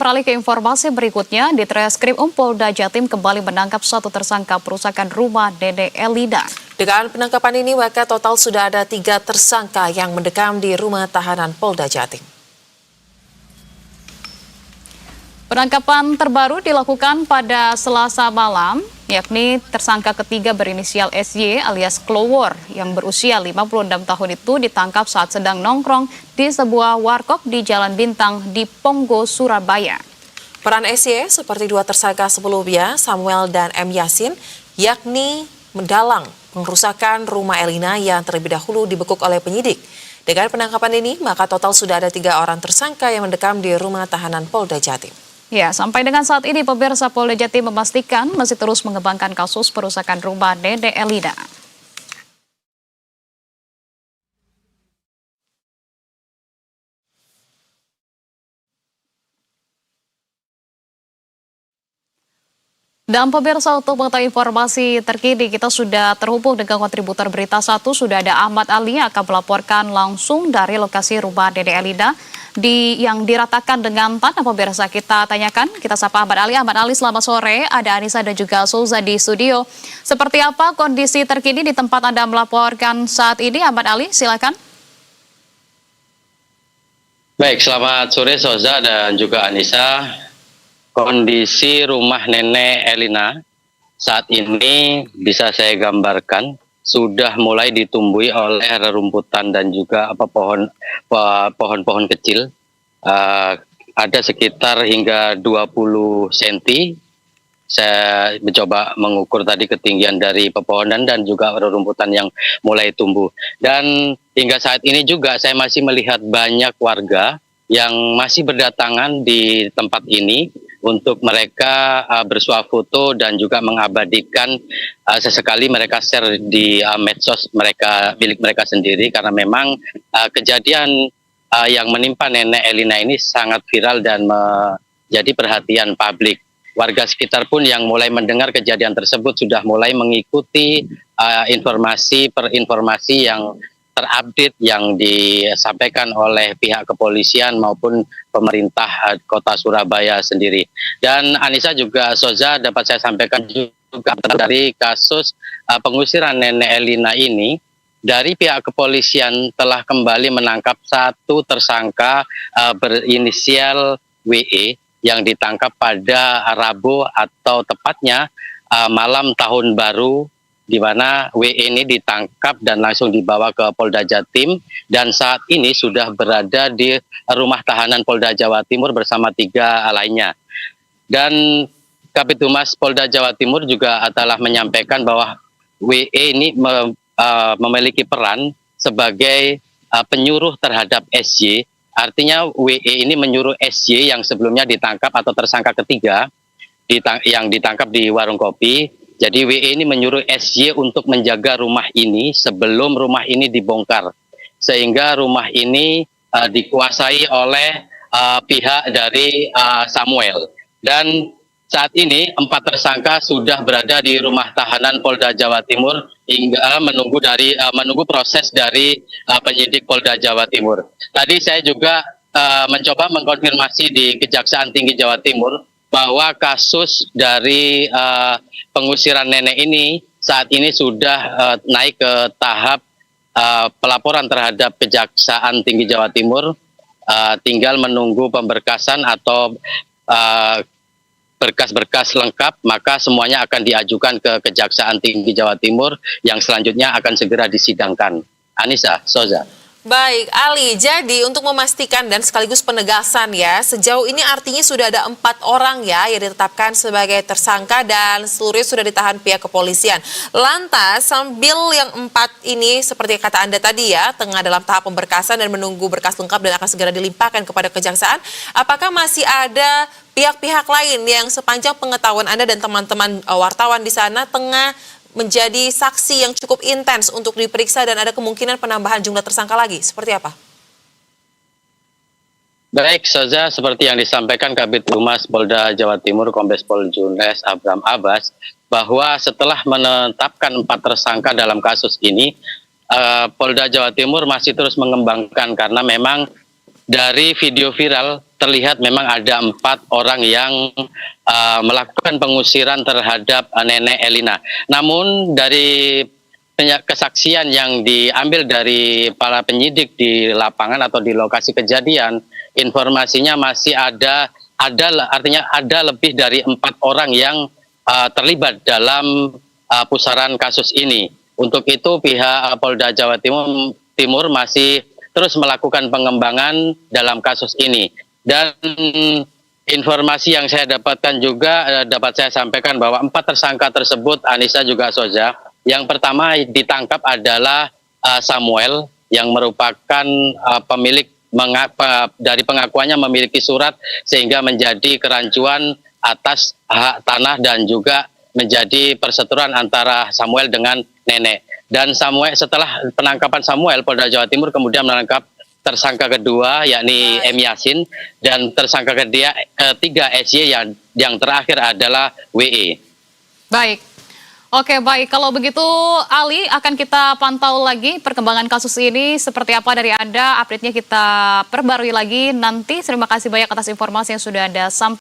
Beralih ke informasi berikutnya, di Treskrimum Polda Jatim kembali menangkap satu tersangka perusakan rumah Dede Elida. Dengan penangkapan ini, maka total sudah ada 3 tersangka yang mendekam di rumah tahanan Polda Jatim. Penangkapan terbaru dilakukan pada Selasa malam, yakni tersangka ketiga berinisial SY alias Klowor yang berusia 56 tahun itu ditangkap saat sedang nongkrong di sebuah warkop di Jalan Bintang di Ponggo, Surabaya. Peran SY seperti 2 tersangka sebelumnya, Samuel dan M. Yasin, yakni mendalang pengerusakan rumah Elina yang terlebih dahulu dibekuk oleh penyidik. Dengan penangkapan ini, maka total sudah ada 3 orang tersangka yang mendekam di rumah tahanan Polda Jatim. Ya, sampai dengan saat ini pemirsa Polda Jatim memastikan masih terus mengembangkan kasus perusakan rumah Dede Elida. Dan pemirsa, untuk mengetahui informasi terkini, kita sudah terhubung dengan kontributor Berita 1, sudah ada Ahmad Ali yang akan melaporkan langsung dari lokasi rumah Dede Elida yang diratakan dengan tanah. Pemirsa, kita tanyakan, kita sapa Ahmad Ali. Ahmad Ali, selamat sore. Ada Anissa dan juga Souza di studio. Seperti apa kondisi terkini di tempat Anda melaporkan saat ini, Ahmad Ali? Silakan. Baik, selamat sore Souza dan juga Anissa. Kondisi rumah nenek Elina saat ini bisa saya gambarkan sudah mulai ditumbuhi oleh rerumputan dan juga pohon-pohon kecil. Ada sekitar hingga 20 cm. Saya mencoba mengukur tadi ketinggian dari pepohonan dan juga rerumputan yang mulai tumbuh. Dan hingga saat ini juga saya masih melihat banyak warga yang masih berdatangan di tempat ini untuk mereka bersuah foto dan juga mengabadikan sesekali mereka share di medsos mereka, milik mereka sendiri, karena memang kejadian yang menimpa nenek Elina ini sangat viral dan menjadi perhatian publik. Warga sekitar pun yang mulai mendengar kejadian tersebut sudah mulai mengikuti informasi per informasi yang terupdate yang disampaikan oleh pihak kepolisian maupun pemerintah kota Surabaya sendiri. Dan Anissa juga Souza, dapat saya sampaikan juga dari kasus pengusiran nenek Elina ini, dari pihak kepolisian telah kembali menangkap satu tersangka berinisial WE yang ditangkap pada Rabu atau tepatnya malam tahun baru, di mana WE ini ditangkap dan langsung dibawa ke Polda Jatim dan saat ini sudah berada di rumah tahanan Polda Jawa Timur bersama 3 lainnya. Dan Kabid Humas Polda Jawa Timur juga telah menyampaikan bahwa WE ini memiliki peran sebagai penyuruh terhadap SY. Artinya WE ini menyuruh SY yang sebelumnya ditangkap atau tersangka ketiga yang ditangkap di warung kopi. Jadi WE ini menyuruh SY untuk menjaga rumah ini sebelum rumah ini dibongkar. Sehingga rumah ini dikuasai oleh pihak dari Samuel. Dan saat ini 4 tersangka sudah berada di rumah tahanan Polda Jawa Timur hingga menunggu proses dari penyidik Polda Jawa Timur. Tadi saya juga mencoba mengkonfirmasi di Kejaksaan Tinggi Jawa Timur bahwa kasus dari pengusiran nenek ini saat ini sudah naik ke tahap pelaporan terhadap Kejaksaan Tinggi Jawa Timur, tinggal menunggu pemberkasan atau berkas-berkas lengkap, maka semuanya akan diajukan ke Kejaksaan Tinggi Jawa Timur yang selanjutnya akan segera disidangkan. Anissa, Souza. Baik, Ali, jadi untuk memastikan dan sekaligus penegasan ya, sejauh ini artinya sudah ada 4 orang ya yang ditetapkan sebagai tersangka dan seluruhnya sudah ditahan pihak kepolisian. Lantas, sambil yang 4 ini seperti kata Anda tadi ya, tengah dalam tahap pemberkasan dan menunggu berkas lengkap dan akan segera dilimpahkan kepada kejaksaan, apakah masih ada pihak-pihak lain yang sepanjang pengetahuan Anda dan teman-teman wartawan di sana tengah menjadi saksi yang cukup intens untuk diperiksa dan ada kemungkinan penambahan jumlah tersangka lagi? Seperti apa? Baik, Souza, seperti yang disampaikan Kabid Humas Polda Jawa Timur Kombes Pol Junes Abraham Abbas, bahwa setelah menetapkan 4 tersangka dalam kasus ini, Polda Jawa Timur masih terus mengembangkan karena memang dari video viral terlihat memang ada 4 orang yang melakukan pengusiran terhadap Nenek Elina. Namun dari kesaksian yang diambil dari para penyidik di lapangan atau di lokasi kejadian, informasinya masih artinya ada lebih dari 4 orang yang terlibat dalam pusaran kasus ini. Untuk itu pihak Polda Jawa Timur masih terus melakukan pengembangan dalam kasus ini. Dan informasi yang saya dapatkan juga dapat saya sampaikan bahwa 4 tersangka tersebut, Anissa juga Soza, yang pertama ditangkap adalah Samuel yang merupakan pemilik dari pengakuannya memiliki surat sehingga menjadi kerancuan atas hak tanah dan juga menjadi perseteruan antara Samuel dengan Nenek. Dan setelah penangkapan Samuel, Polda Jawa Timur kemudian menangkap tersangka kedua yakni M. Yasin dan tersangka ketiga SY yang terakhir adalah WE. Baik. Oke, baik. Kalau begitu, Ali, akan kita pantau lagi perkembangan kasus ini seperti apa dari Anda. Update-nya kita perbarui lagi nanti. Terima kasih banyak atas informasi yang sudah Anda sampaikan.